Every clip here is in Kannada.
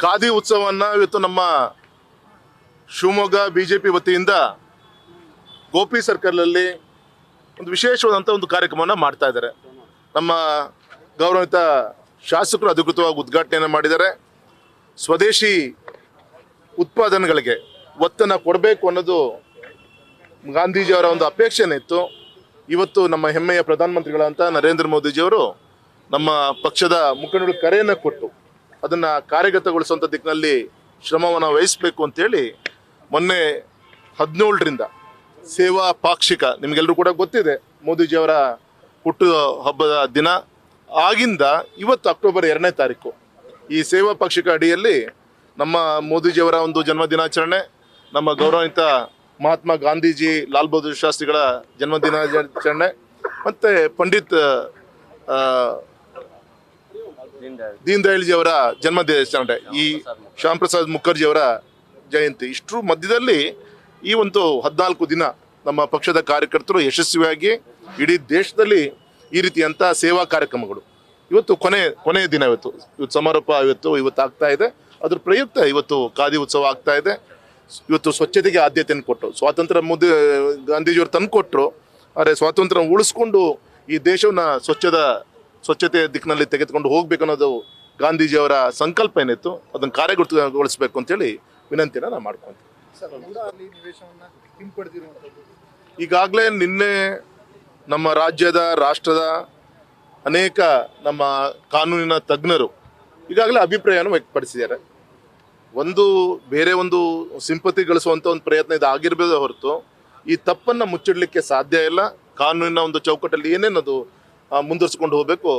ಖಾದಿ ಉತ್ಸವವನ್ನು ಇವತ್ತು ನಮ್ಮ ಶಿವಮೊಗ್ಗ ಬಿಜೆಪಿ ವತಿಯಿಂದ ಗೋಪಿ ಸರ್ಕಲ್ನಲ್ಲಿ ಒಂದು ವಿಶೇಷವಾದಂಥ ಒಂದು ಕಾರ್ಯಕ್ರಮವನ್ನು ಮಾಡ್ತಾ ಇದ್ದಾರೆ. ನಮ್ಮ ಗೌರವಿತ ಶಾಸಕರು ಅಧಿಕೃತವಾಗಿ ಉದ್ಘಾಟನೆಯನ್ನು ಮಾಡಿದ್ದಾರೆ. ಸ್ವದೇಶಿ ಉತ್ಪಾದನೆಗಳಿಗೆ ಒತ್ತನ್ನು ಕೊಡಬೇಕು ಅನ್ನೋದು ಗಾಂಧೀಜಿಯವರ ಒಂದು ಅಪೇಕ್ಷೆನೇ ಇತ್ತು. ಇವತ್ತು ನಮ್ಮ ಹೆಮ್ಮೆಯ ಪ್ರಧಾನಮಂತ್ರಿಗಳಂತ ನರೇಂದ್ರ ಮೋದಿಜಿಯವರು ನಮ್ಮ ಪಕ್ಷದ ಮುಖಂಡರು ಕರೆಯನ್ನು ಕೊಟ್ಟು ಅದನ್ನು ಕಾರ್ಯಗತಗೊಳಿಸುವಂಥ ದಿಕ್ಕಿನಲ್ಲಿ ಶ್ರಮವನ್ನು ವಹಿಸಬೇಕು ಅಂತೇಳಿ ಮೊನ್ನೆ 17ರಿಂದ ಸೇವಾ ಪಾಕ್ಷಿಕ, ನಿಮಗೆಲ್ಲರೂ ಕೂಡ ಗೊತ್ತಿದೆ ಮೋದಿಜಿಯವರ ಹುಟ್ಟು ಹಬ್ಬದ ದಿನ ಆಗಿಂದ ಇವತ್ತು ಅಕ್ಟೋಬರ್ 2ನೇ ತಾರೀಕು ಈ ಸೇವಾ ಪಾಕ್ಷಿಕ ಅಡಿಯಲ್ಲಿ ನಮ್ಮ ಮೋದಿಜಿಯವರ ಒಂದು ಜನ್ಮ ದಿನಾಚರಣೆ, ನಮ್ಮ ಗೌರವಿತ ಮಹಾತ್ಮ ಗಾಂಧೀಜಿ ಲಾಲ್ ಬಹದ್ದೂರ್ ಶಾಸ್ತ್ರಿಗಳ ಜನ್ಮ ದಿನಾಚರಣೆ ಮತ್ತು ಪಂಡಿತ್ ದೀನ್ ದಯಾಳ್ಜಿಯವರ ಜನ್ಮ ದಿನಾಚರಣೆ, ಈ ಶ್ಯಾಮ್ ಪ್ರಸಾದ್ ಮುಖರ್ಜಿಯವರ ಜಯಂತಿ, ಇಷ್ಟರ ಮಧ್ಯದಲ್ಲಿ ಈ ಒಂದು 14 ದಿನ ನಮ್ಮ ಪಕ್ಷದ ಕಾರ್ಯಕರ್ತರು ಯಶಸ್ವಿಯಾಗಿ ಇಡೀ ದೇಶದಲ್ಲಿ ಈ ರೀತಿಯಂಥ ಸೇವಾ ಕಾರ್ಯಕ್ರಮಗಳು ಇವತ್ತು ಕೊನೆಯ ದಿನ ಇವತ್ತು ಸಮಾರೋಪ ಇವತ್ತು ಆಗ್ತಾ ಇದೆ. ಅದ್ರ ಪ್ರಯುಕ್ತ ಇವತ್ತು ಖಾದಿ ಉತ್ಸವ ಆಗ್ತಾ ಇದೆ. ಇವತ್ತು ಸ್ವಚ್ಛತೆಗೆ ಆದ್ಯತೆಯನ್ನು ಕೊಟ್ಟು ಸ್ವಾತಂತ್ರ್ಯ ಗಾಂಧೀಜಿಯವರು ತಂದು ಕೊಟ್ಟರು, ಆದರೆ ಸ್ವಾತಂತ್ರ್ಯ ಉಳಿಸ್ಕೊಂಡು ಈ ದೇಶವನ್ನು ಸ್ವಚ್ಛತೆ ದಿಕ್ಕಿನಲ್ಲಿ ತೆಗೆದುಕೊಂಡು ಹೋಗ್ಬೇಕು ಅನ್ನೋದು ಗಾಂಧೀಜಿಯವರ ಸಂಕಲ್ಪ ಏನಿತ್ತು, ಅದನ್ನು ಕಾರ್ಯಗತಗೊಳಿಸಬೇಕು ಅಂತೇಳಿ ವಿನಂತಿನ ನಾನು ಮಾಡ್ಕೊಂತೀನಿ. ಈಗಾಗಲೇ ನಿನ್ನೆ ನಮ್ಮ ರಾಷ್ಟ್ರದ ಅನೇಕ ನಮ್ಮ ಕಾನೂನಿನ ತಜ್ಞರು ಈಗಾಗಲೇ ಅಭಿಪ್ರಾಯವನ್ನು ವ್ಯಕ್ತಪಡಿಸಿದ್ದಾರೆ. ಬೇರೆ ಒಂದು ಸಿಂಪತಿ ಗಳಿಸುವಂಥ ಒಂದು ಪ್ರಯತ್ನ ಇದು ಆಗಿರ್ಬೋದೇ ಹೊರತು ಈ ತಪ್ಪನ್ನು ಮುಚ್ಚಿಡಲಿಕ್ಕೆ ಸಾಧ್ಯ ಇಲ್ಲ. ಕಾನೂನಿನ ಒಂದು ಚೌಕಟ್ಟಲ್ಲಿ ಏನೇನದು ಮುಂದುವರ್ಸ್ಕೊಂಡು ಹೋಗಬೇಕು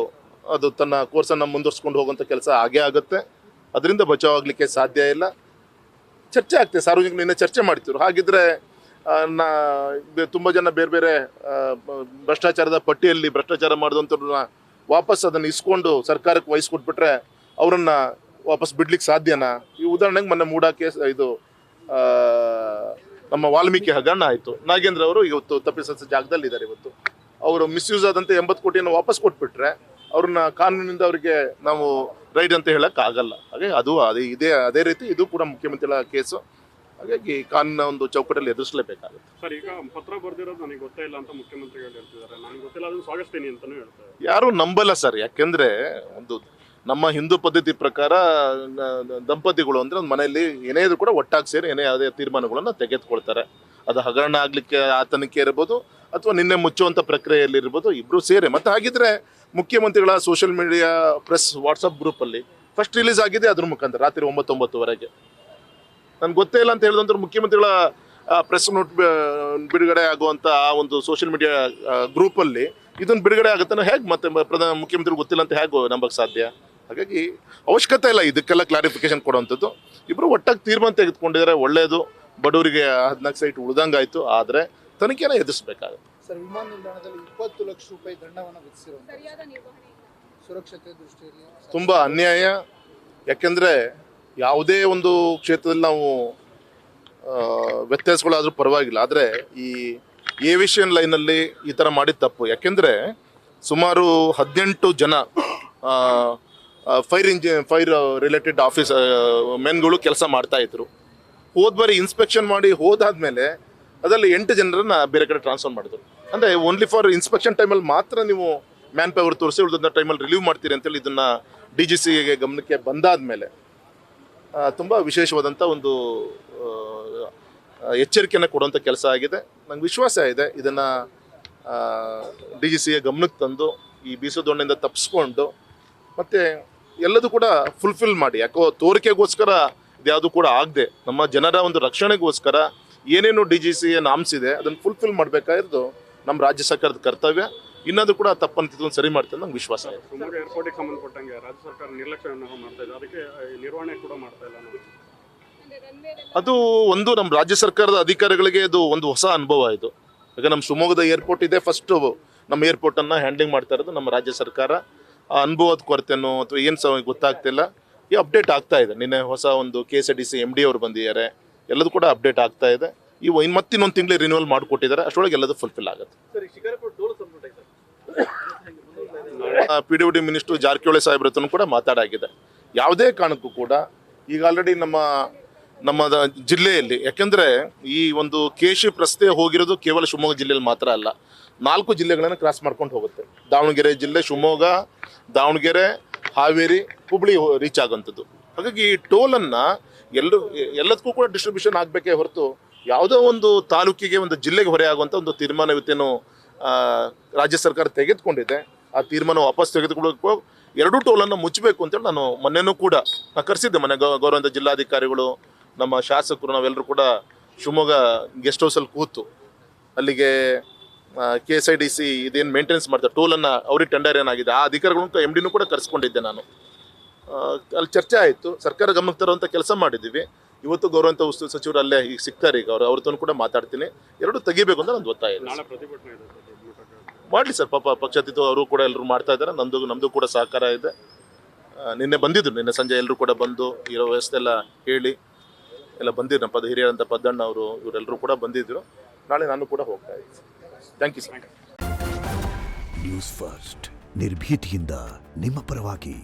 ಅದು ತನ್ನ ಕೋರ್ಸನ್ನು ಮುಂದುವರ್ಸ್ಕೊಂಡು ಹೋಗುವಂಥ ಕೆಲಸ ಆಗೇ ಆಗುತ್ತೆ. ಅದರಿಂದ ಬಚಾವಾಗಲಿಕ್ಕೆ ಸಾಧ್ಯ ಇಲ್ಲ. ಚರ್ಚೆ ಆಗ್ತದೆ, ಸಾರ್ವಜನಿಕರು ನಿನ್ನೆ ಚರ್ಚೆ ಮಾಡ್ತಿದ್ರು. ಹಾಗಿದ್ರೆ ತುಂಬ ಜನ ಬೇರೆ ಬೇರೆ ಭ್ರಷ್ಟಾಚಾರದ ಪಟ್ಟಿಯಲ್ಲಿ ಭ್ರಷ್ಟಾಚಾರ ಮಾಡಿದಂಥವ್ರನ್ನ ವಾಪಸ್ ಅದನ್ನು ಇಸ್ಕೊಂಡು ಸರ್ಕಾರಕ್ಕೆ ವಹಿಸ್ಕೊಟ್ಬಿಟ್ರೆ ಅವರನ್ನು ವಾಪಸ್ ಬಿಡ್ಲಿಕ್ಕೆ ಸಾಧ್ಯನಾ? ಈ ಉದಾಹರಣೆಗೆ ಮೊನ್ನೆ ಮೂಡಾ ಕೇಸ್, ಇದು ನಮ್ಮ ವಾಲ್ಮೀಕಿ ಹಗರಣ ಆಯಿತು. ನಾಗೇಂದ್ರ ಅವರು ಇವತ್ತು ತಪ್ಪಿಸ ಜಾಗದಲ್ಲಿ ಇದ್ದಾರೆ. ಇವತ್ತು ಅವರು ಮಿಸ್ಯೂಸ್ ಆದಂಥ 80 ಕೋಟಿಯನ್ನು ವಾಪಸ್ ಕೊಟ್ಬಿಟ್ರೆ ಅವ್ರನ್ನ ಕಾನೂನಿನಿಂದ ಅವರಿಗೆ ನಾವು ರೈಟ್ ಅಂತ ಹೇಳಕ್ ಆಗಲ್ಲ. ಹಾಗೆ ಅದೇ ರೀತಿ ಇದು ಕೂಡ ಮುಖ್ಯಮಂತ್ರಿಗಳ ಕೇಸು. ಹಾಗಾಗಿ ಕಾನೂನಿನ ಒಂದು ಚೌಕಟ್ಟಲ್ಲಿ ಎದುರಿಸಲೇಬೇಕಾಗುತ್ತೆ. ಸರ್, ಈಗ ಪತ್ರ ಬರೆದಿರೋದು ನನಗೆ ಗೊತ್ತೇ ಇಲ್ಲ ಅಂತ ಮುಖ್ಯಮಂತ್ರಿಗಳು ಹೇಳ್ತಿದ್ದಾರೆ. ನನಗೆ ಗೊತ್ತಿಲ್ಲ, ಅದನ್ನು ಸ್ವಾಗತಿಸ್ತೀನಿ ಅಂತಾನೂ ಹೇಳ್ತಾರೆ. ಯಾರು ನಂಬಲ್ಲ ಸರ್. ಯಾಕೆಂದ್ರೆ ಒಂದು ನಮ್ಮ ಹಿಂದೂ ಪದ್ಧತಿ ಪ್ರಕಾರ ದಂಪತಿಗಳು ಅಂದ್ರೆ ಒಂದು ಮನೆಯಲ್ಲಿ ಏನೇ ಇದ್ರು ಕೂಡ ಒಟ್ಟಾಗಿ ಸೇರಿ ಏನೇ ಯಾವುದೇ ತೀರ್ಮಾನಗಳನ್ನು ತೆಗೆದುಕೊಳ್ತಾರೆ. ಅದು ಹಗರಣ ಆಗ್ಲಿಕ್ಕೆ ತನಿಖೆ ಇರ್ಬೋದು ಅಥವಾ ನಿನ್ನೆ ಮುಚ್ಚುವಂಥ ಪ್ರಕ್ರಿಯೆಯಲ್ಲಿ ಇರ್ಬೋದು, ಇಬ್ರು ಸೇರಿ. ಮತ್ತೆ ಹಾಗಿದ್ರೆ ಮುಖ್ಯಮಂತ್ರಿಗಳ ಸೋಷಿಯಲ್ ಮೀಡಿಯಾ ಪ್ರೆಸ್ ವಾಟ್ಸಪ್ ಗ್ರೂಪಲ್ಲಿ ಫಸ್ಟ್ ರಿಲೀಸ್ ಆಗಿದೆ ಅದ್ರ ಮುಖಾಂತರ ರಾತ್ರಿ 9-9ವರೆಗೆ. ನನ್ಗೆ ಗೊತ್ತೇ ಇಲ್ಲ ಅಂತ ಹೇಳಿದಂದ್ರೆ ಮುಖ್ಯಮಂತ್ರಿಗಳ ಪ್ರೆಸ್ ನೋಟ್ ಬಿಡುಗಡೆ ಆಗುವಂಥ ಆ ಒಂದು ಸೋಷಿಯಲ್ ಮೀಡಿಯಾ ಗ್ರೂಪಲ್ಲಿ ಇದನ್ನು ಬಿಡುಗಡೆ ಆಗುತ್ತಾನೆ ಹೇಗೆ? ಮತ್ತೆ ಮುಖ್ಯಮಂತ್ರಿಗಳು ಗೊತ್ತಿಲ್ಲ ಅಂತ ಹೇಗೆ ನಂಬಕ್ಕೆ ಸಾಧ್ಯ? ಹಾಗಾಗಿ ಅವಶ್ಯಕತೆ ಇಲ್ಲ ಇದಕ್ಕೆಲ್ಲ ಕ್ಲಾರಿಫಿಕೇಶನ್ ಕೊಡುವಂಥದ್ದು. ಇಬ್ಬರು ಒಟ್ಟಾಗಿ ತೀರ್ಮಾನ ತೆಗೆದುಕೊಂಡಿದ್ದಾರೆ, ಒಳ್ಳೆಯದು. ಬಡವರಿಗೆ 14 ಸೈಟ್ ಉಳಿದಂಗಾಯ್ತು. ಆದರೆ ತನಿಖೆನ ಎದುರಿಸಬೇಕಾಗುತ್ತೆ. ಸರ್, ವಿಮಾನ ನಿಲ್ದಾಣದಲ್ಲಿ 20 ಲಕ್ಷ ರೂಪಾಯಿ ದಂಡವನ್ನು ವಿಧಿಸಿರುವುದು ಸುರಕ್ಷತೆ ದೃಷ್ಟಿಯಲ್ಲಿ ತುಂಬ ಅನ್ಯಾಯ. ಯಾಕೆಂದರೆ ಯಾವುದೇ ಒಂದು ಕ್ಷೇತ್ರದಲ್ಲಿ ನಾವು ವ್ಯತ್ಯಾಸಗಳಾದರೂ ಪರವಾಗಿಲ್ಲ, ಆದರೆ ಈ ಏವಿಯೇಷನ್ ಲೈನಲ್ಲಿ ಈ ಥರ ಮಾಡಿದ ತಪ್ಪು. ಯಾಕೆಂದರೆ ಸುಮಾರು 18 ಜನ ಫೈರ್ ರಿಲೇಟೆಡ್ ಆಫೀಸ್ ಮೆನ್ಗಳು ಕೆಲಸ ಮಾಡ್ತಾಯಿದ್ರು. ಬಾರಿ ಇನ್ಸ್ಪೆಕ್ಷನ್ ಮಾಡಿ ಹೋದಾದ್ಮೇಲೆ ಅದರಲ್ಲಿ 8 ಜನರನ್ನ ಬೇರೆ ಕಡೆ ಟ್ರಾನ್ಸ್ಫರ್ ಮಾಡಿದ್ರು. ಅಂದರೆ ಓನ್ಲಿ ಫಾರ್ ಇನ್ಸ್ಪೆಕ್ಷನ್ ಟೈಮಲ್ಲಿ ಮಾತ್ರ ನೀವು ಮ್ಯಾನ್ ಪವರ್ ತೋರಿಸಿ ಉಳಿದ ಟೈಮಲ್ಲಿ ರಿಲೀವ್ ಮಾಡ್ತೀರಿ ಅಂತೇಳಿ ಇದನ್ನು DGCಗೆ ಗಮನಕ್ಕೆ ಬಂದಾದ ಮೇಲೆ ತುಂಬ ವಿಶೇಷವಾದಂಥ ಒಂದು ಎಚ್ಚರಿಕೆಯನ್ನು ಕೊಡುವಂಥ ಕೆಲಸ ಆಗಿದೆ. ನಂಗೆ ವಿಶ್ವಾಸ ಇದೆ ಇದನ್ನು DGCಗೆ ಗಮನಕ್ಕೆ ತಂದು ಈ ಬೀಸೋದೊಣ್ಣೆಯಿಂದ ತಪ್ಪಿಸ್ಕೊಂಡು ಮತ್ತು ಎಲ್ಲದೂ ಕೂಡ ಫುಲ್ಫಿಲ್ ಮಾಡಿ. ಯಾಕೋ ತೋರಿಕೆಗೋಸ್ಕರ ಇದ್ಯಾವುದು ಕೂಡ ಆಗದೆ ನಮ್ಮ ಜನರ ಒಂದು ರಕ್ಷಣೆಗೋಸ್ಕರ ಏನೇನು DGC ನಾಮ್ಸ್ ಇದೆ ಅದನ್ನು ಫುಲ್ಫಿಲ್ ಮಾಡಬೇಕಾಗಿರೋದು ನಮ್ಮ ರಾಜ್ಯ ಸರ್ಕಾರದ ಕರ್ತವ್ಯ. ಇನ್ನದು ಕೂಡ ತಪ್ಪನ್ನು ಸರಿ ಮಾಡ್ತಾರೆ ನಂಗೆ ವಿಶ್ವಾಸ ಇದೆ. ಶಿವಮೊಗ್ಗ ಏರ್ಪೋರ್ಟ್ಗೆ ಸಂಬಂಧಪಟ್ಟಂಗೆ ರಾಜ್ಯ ಸರ್ಕಾರ ನಿರ್ಲಕ್ಷ್ಯವನ್ನು ಮಾಡ್ತಾ ಇದೆ, ಅದಕ್ಕೆ ನಿರ್ವಹಣೆ ಕೂಡ ಮಾಡ್ತಾ ಇಲ್ಲ. ಅದು ಒಂದು ನಮ್ಮ ರಾಜ್ಯ ಸರ್ಕಾರದ ಅಧಿಕಾರಿಗಳಿಗೆ ಇದು ಒಂದು ಹೊಸ ಅನುಭವ ಇದು. ಈಗ ನಮ್ಮ ಶಿವಮೊಗ್ಗದ ಏರ್ಪೋರ್ಟ್ ಇದೆ, ಫಸ್ಟು ನಮ್ಮ ಏರ್ಪೋರ್ಟನ್ನು ಹ್ಯಾಂಡ್ಲಿಂಗ್ ಮಾಡ್ತಾ ಇರೋದು ನಮ್ಮ ರಾಜ್ಯ ಸರ್ಕಾರ. ಆ ಅನುಭವದ ಕೊರತೆನೋ ಅಥವಾ ಏನು ಗೊತ್ತಾಗ್ತಿಲ್ಲ, ಈ ಅಪ್ಡೇಟ್ ಆಗ್ತಾ ಇದೆ. ನಿನ್ನೆ ಹೊಸ ಒಂದು KSRTC MD ಅವರು ಬಂದಿದ್ದಾರೆ, ಎಲ್ಲದೂ ಕೂಡ ಅಪ್ಡೇಟ್ ಆಗ್ತಾ ಇದೆ. ಮತ್ತಿನ್ನೊಂದು ತಿಂಗಳು ರಿನ್ಯೂವಲ್ ಮಾಡಿಕೊಟ್ಟಿದ್ದಾರೆ, ಅಷ್ಟೊಳಗೆ ಎಲ್ಲದೂ ಫುಲ್ಫಿಲ್ ಆಗುತ್ತೆ. PWD ಮಿನಿಸ್ಟರ್ ಜಾರಕಿಹೊಳಿ ಸಾಹೇಬ್ರ ಹತ್ರನೂ ಕೂಡ ಮಾತಾಡಾಗಿದೆ. ಯಾವುದೇ ಕಾರಣಕ್ಕೂ ಕೂಡ ಈಗ ಆಲ್ರೆಡಿ ನಮ್ಮ ಜಿಲ್ಲೆಯಲ್ಲಿ, ಯಾಕೆಂದರೆ ಈ ಒಂದು KSHIP ರಸ್ತೆ ಹೋಗಿರೋದು ಕೇವಲ ಶಿವಮೊಗ್ಗ ಜಿಲ್ಲೆಯಲ್ಲಿ ಮಾತ್ರ ಅಲ್ಲ, 4 ಜಿಲ್ಲೆಗಳನ್ನು ಕ್ರಾಸ್ ಮಾಡ್ಕೊಂಡು ಹೋಗುತ್ತೆ. ದಾವಣಗೆರೆ ಜಿಲ್ಲೆ, ಶಿವಮೊಗ್ಗ, ದಾವಣಗೆರೆ, ಹಾವೇರಿ, ಹುಬ್ಳಿ ರೀಚ್ ಆಗೋಂಥದ್ದು. ಹಾಗಾಗಿ ಈ ಟೋಲನ್ನು ಎಲ್ಲದಕ್ಕೂ ಕೂಡ ಡಿಸ್ಟ್ರಿಬ್ಯೂಷನ್ ಆಗಬೇಕೇ ಹೊರತು ಯಾವುದೋ ಒಂದು ತಾಲೂಕಿಗೆ, ಒಂದು ಜಿಲ್ಲೆಗೆ ಹೊರೆ ಆಗುವಂಥ ಒಂದು ತೀರ್ಮಾನ ಇವತ್ತೇನು ರಾಜ್ಯ ಸರ್ಕಾರ ತೆಗೆದುಕೊಂಡಿದೆ. ಆ ತೀರ್ಮಾನ ವಾಪಸ್ ತೆಗೆದುಕೊಳ್ಳಬೇಕು, 2 ಟೋಲನ್ನು ಮುಚ್ಚಬೇಕು ಅಂತೇಳಿ ನಾನು ಮೊನ್ನೆನೂ ಕೂಡ ಕರೆಸಿದ್ದೆ. ಗೌರವಂತ ಜಿಲ್ಲಾಧಿಕಾರಿಗಳು, ನಮ್ಮ ಶಾಸಕರು, ನಾವೆಲ್ಲರೂ ಕೂಡ ಶಿವಮೊಗ್ಗ ಗೆಸ್ಟ್ ಹೌಸಲ್ಲಿ ಕೂತು ಅಲ್ಲಿಗೆ KSIDC ಇದೇನು ಮೇಂಟೆನೆನ್ಸ್ ಮಾಡ್ತಾರೆ ಟೋಲನ್ನು, ಅವ್ರಿಗೆ ಟೆಂಡರ್ ಏನಾಗಿದೆ ಆ ಅಧಿಕಾರಿಗಳನ್ನು MDನೂ ಕೂಡ ಕರೆಸ್ಕೊಂಡಿದ್ದೆ ನಾನು. ಅಲ್ಲಿ ಚರ್ಚೆ ಆಯಿತು, ಸರ್ಕಾರ ಗಮನಕ್ಕೆ ತರುವಂಥ ಕೆಲಸ ಮಾಡಿದ್ದೀವಿ. ಇವತ್ತು ಗೌರವಂತ ಉಸ್ತುವಾರಿ ಸಚಿವರು ಅಲ್ಲೇ ಈಗ ಸಿಗ್ತಾರೆ, ಈಗ ಅವ್ರದ್ದು ಕೂಡ ಮಾತಾಡ್ತೀನಿ. 2 ತೆಗಿಬೇಕು ಅಂತ ನಂದು ಒತ್ತಾಯ ಇದೆ. ನಾಳೆ ಪ್ರತಿಭಟನೆ ಇದೆ ಸರ್, ದೊಡ್ಡ ಮಟ್ಟಕ್ಕೆ. ಮಾಡಲಿ ಸರ್, ಪಾಪ ಪಕ್ಷಾತೀತ ಅವರು ಕೂಡ ಎಲ್ಲರೂ ಮಾಡ್ತಾ ಇದ್ದಾರೆ, ನಮ್ಮದು ಕೂಡ ಸಹಕಾರ ಇದೆ. ನಿನ್ನೆ ಸಂಜೆ ಎಲ್ಲರೂ ಕೂಡ ಬಂದು ಇರೋ ವ್ಯವಸ್ಥೆ ಎಲ್ಲ ಹೇಳಿ ಎಲ್ಲ ಬಂದಿದ್ರು. ನಮ್ಮ ಹಿರಿಯರಂಥ ಪದ್ದಣ್ಣ ಅವರು, ಇವರೆಲ್ಲರೂ ಕೂಡ ಬಂದಿದ್ದರು. ನಾಳೆ ನಾನು ಕೂಡ ಹೋಗ್ತಾ ಇದ್ದೀನಿ. Thank you sir. News first ನಿರ್ಭೀತಿಯಿಂದ ನಿಮ್ಮ ಪರವಾಗಿ.